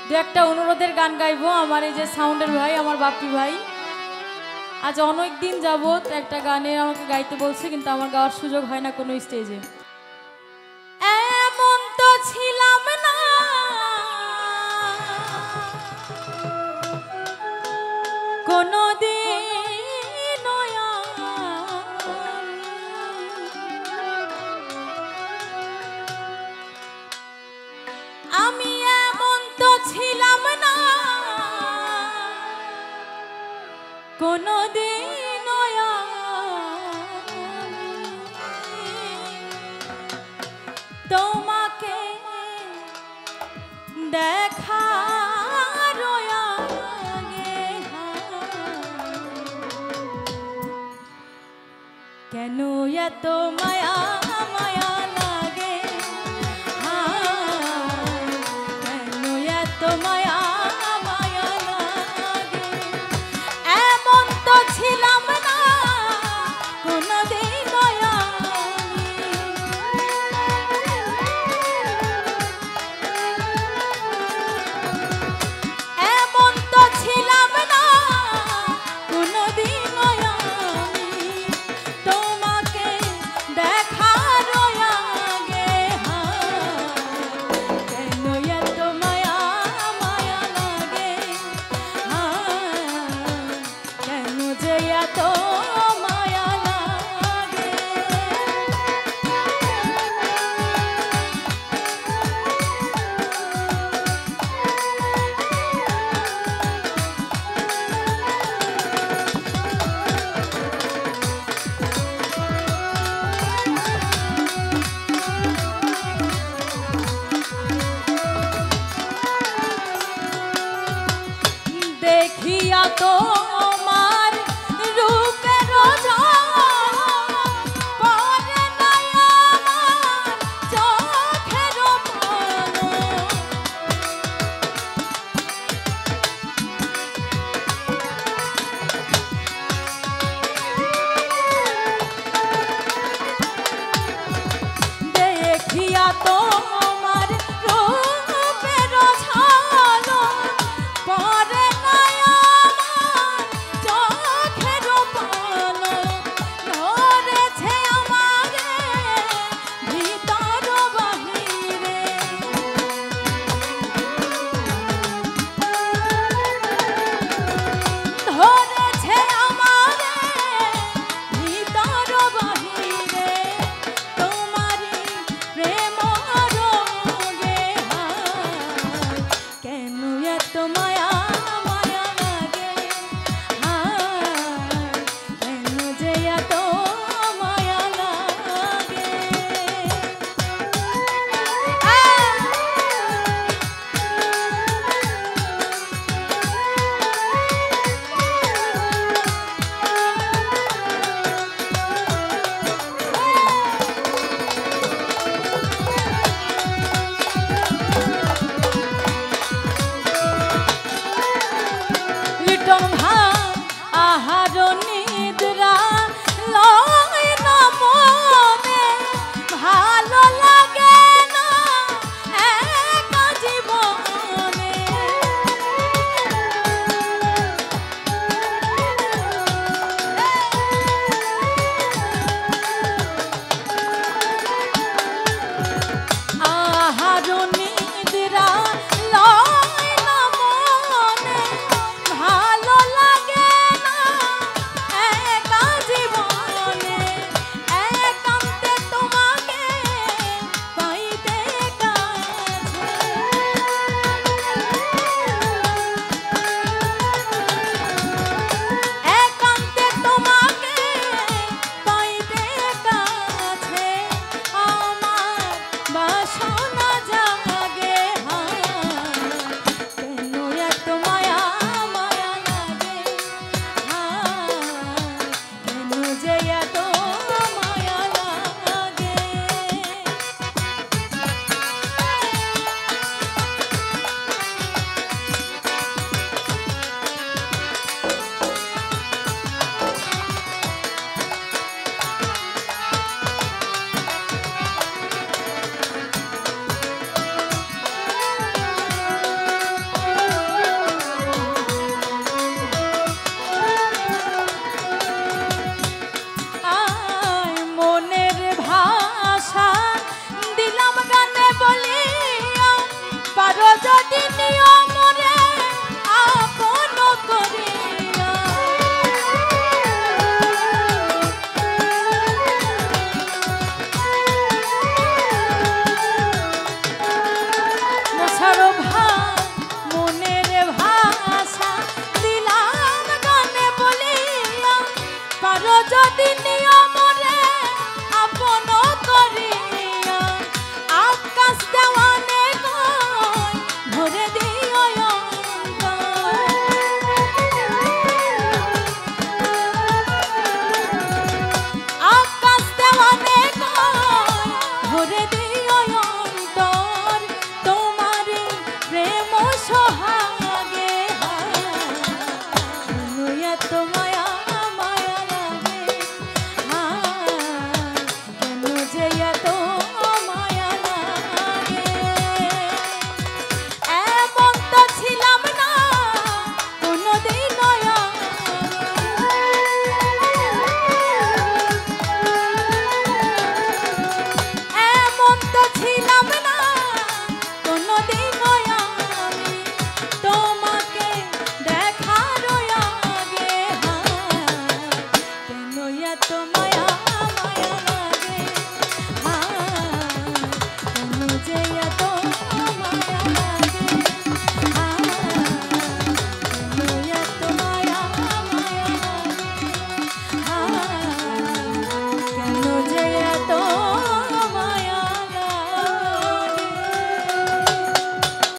দু একটা অনুরোধের গান গাইবো। আমার এই যে সাউন্ডের ভাই, আমার বাপি ভাই আজ অনেক দিন যাবত একটা গানে আমাকে গাইতে বলছে, কিন্তু আমার গাওয়ার সুযোগ হয় না কোনো স্টেজে। এমন তো ছিলাম না কোনো দিন, আমি এমন তো ছিলাম না কোনো দিন, তোমাকে দেখার আগে কেন এত মায়া মায়া লাগে, কেন এত মায়া মায়া লাগে। এমন তো ছিলাম না কোনদিন, এমন তো ছিলাম না কোনদিন, তোমাকে দেখার আগে কেন এত মায়া মায়া লাগে, কেন যে এত মায়া লাগে। দেখিয়া তোমার রূপের পরে নাই আমার চোখের পানি, দেখিয়া তোমার রূপের পরে নাই আমার যদি নিয়ম